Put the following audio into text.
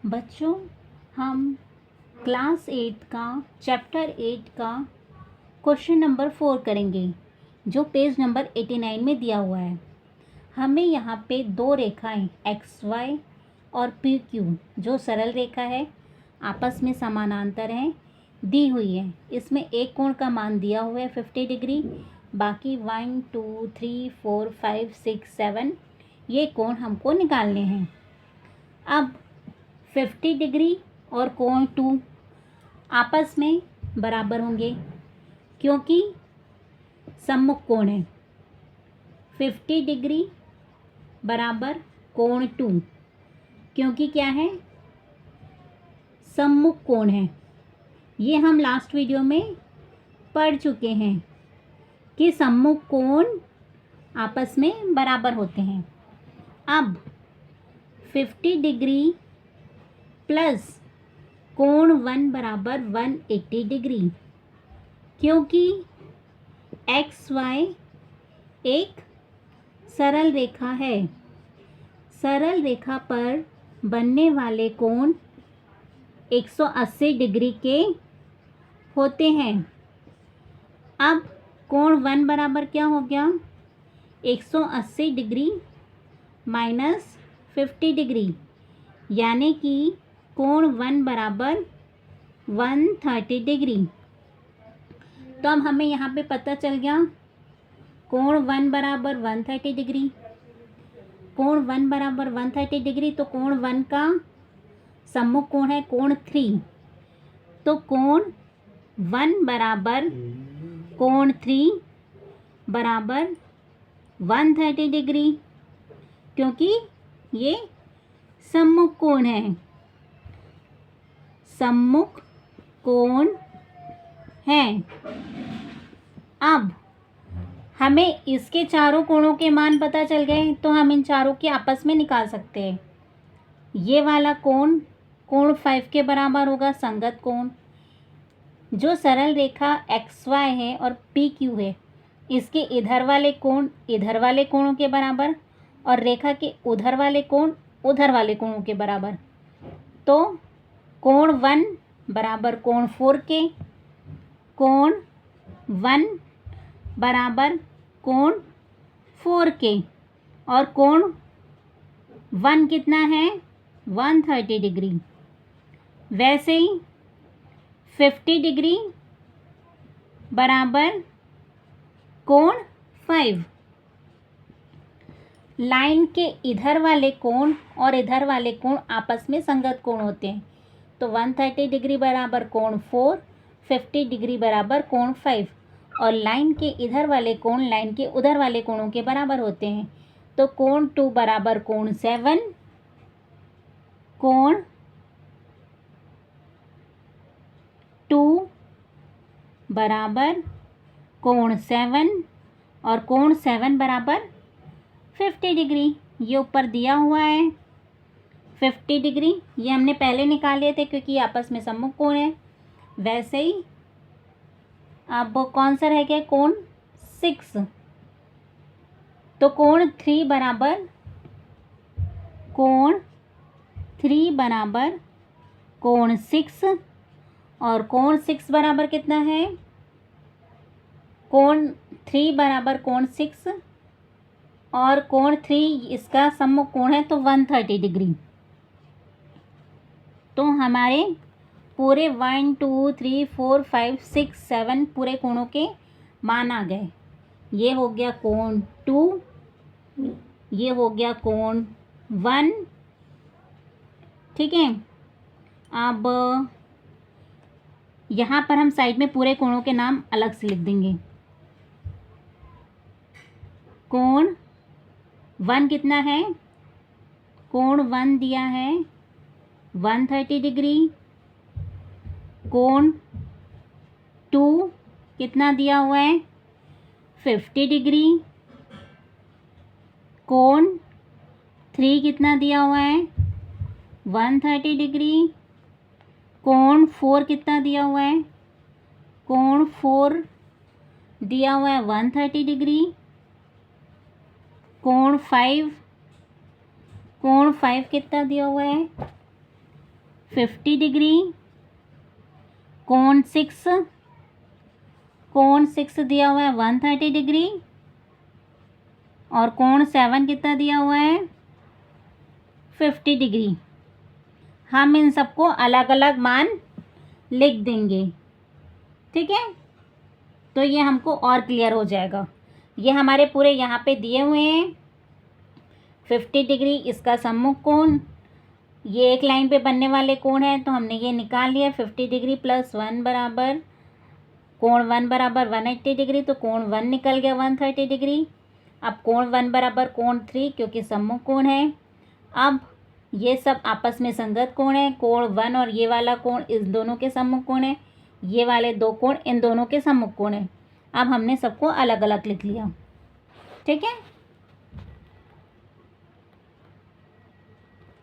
बच्चों, हम क्लास 8 का चैप्टर 8 का क्वेश्चन नंबर 4 करेंगे, जो पेज नंबर 89 में दिया हुआ है। हमें यहाँ पे दो रेखाएं एक्स वाई और पी क्यू, जो सरल रेखा है, आपस में समानांतर हैं, दी हुई है। इसमें एक कोण का मान दिया हुआ है 50 डिग्री, बाकी 1 2 3 4 5 6 7 ये कोण हमको निकालने हैं। अब 50 डिग्री और कोण 2 आपस में बराबर होंगे, क्योंकि सम्मुख कोण है। 50 डिग्री बराबर कोण 2, क्योंकि क्या है, सम्मुख कोण है। ये हम लास्ट वीडियो में पढ़ चुके हैं कि सम्मुख कोण आपस में बराबर होते हैं। अब 50 डिग्री प्लस कोण 1 बराबर 180 डिग्री, क्योंकि एक्स वाई एक सरल रेखा है। सरल रेखा पर बनने वाले कोण 180 डिग्री के होते हैं। अब कोण 1 बराबर क्या हो गया, 180 डिग्री माइनस 50 डिग्री, यानी कि कोण 1 बराबर 130 डिग्री। तो अब हमें यहाँ पे पता चल गया, कोण 1 बराबर 130 डिग्री, कोण 1 बराबर 130 डिग्री। तो कोण 1 का सम्मुख कोण है कोण 3, तो कोण 1 बराबर कोण 3 बराबर 130 डिग्री, क्योंकि ये सम्मुख कोण है। सम्मुख कोण है। अब हमें इसके चारों कोणों के मान पता चल गए, तो हम इन चारों की आपस में निकाल सकते हैं। ये वाला कोण कोण 5 के बराबर होगा, संगत कोण। जो सरल रेखा एक्स वाई है और पी क्यू है, इसके इधर वाले कोण इधर वाले कोणों के बराबर, और रेखा के उधर वाले कोण उधर वाले कोणों के बराबर। तो कोण 1 बराबर कोण 4 के, कोण 1 बराबर कोण 4 के, और कोण 1 कितना है, 130 डिग्री। वैसे ही 50 डिग्री बराबर कोण 5। लाइन के इधर वाले कोण और इधर वाले कोण आपस में संगत कोण होते हैं। तो 130 डिग्री बराबर कोण 4, 50 डिग्री बराबर कोण 5, और लाइन के इधर वाले कोण लाइन के उधर वाले कोणों के बराबर होते हैं। तो कोण 2 बराबर कोण 7, कोण 2 बराबर कोण 7, और कोण 7 बराबर 50 डिग्री। ये ऊपर दिया हुआ है 50 डिग्री, ये हमने पहले निकाले थे क्योंकि आपस में सम्मुख कोण है। वैसे ही अब कौन सा रह गया, कोण 6। तो कोण 3 बराबर कोण 3 बराबर कोण 6, और कोण 6 बराबर कितना है, कोण 3 बराबर कोण 6, और कोण 3 इसका सम्मुख कोण है, तो 130 डिग्री। तो हमारे पूरे 1 2 3 4 5 6 7 पूरे कोणों के मान आ गए। ये हो गया कोण 2, ये हो गया कोण 1। ठीक है। अब यहाँ पर हम साइड में पूरे कोणों के नाम अलग से लिख देंगे। कोण 1 कितना है, कोण 1 दिया है 130 डिग्री। कोण 2 कितना दिया हुआ है, 50 डिग्री। कोण 3 कितना दिया हुआ है, 130 डिग्री। कोण 4 कितना दिया हुआ है, कोण 4 दिया हुआ है 130 डिग्री। कोण 5 कितना दिया हुआ है, 50 डिग्री, कोण 6 दिया हुआ है 130 डिग्री, और कोण 7 कितना दिया हुआ है 50 डिग्री। हम इन सबको अलग अलग मान लिख देंगे, ठीक है। तो ये हमको और क्लियर हो जाएगा। ये हमारे पूरे यहाँ पे दिए हुए हैं 50 डिग्री इसका सम्मुख कोण, ये एक लाइन पे बनने वाले कोण है, तो हमने ये निकाल लिया 50 डिग्री प्लस 1 बराबर कोण 1 बराबर 180 डिग्री, तो कोण 1 निकल गया 130 डिग्री। अब कोण 1 बराबर कोण 3 क्योंकि सम्मुख कोण है। अब ये सब आपस में संगत कोण है, कोण 1 और ये वाला कोण इस दोनों के सम्मुख कोण है, ये वाले दो कोण इन दोनों के सम्मुख कोण है। अब हमने सबको अलग अलग लिख लिया, ठीक है।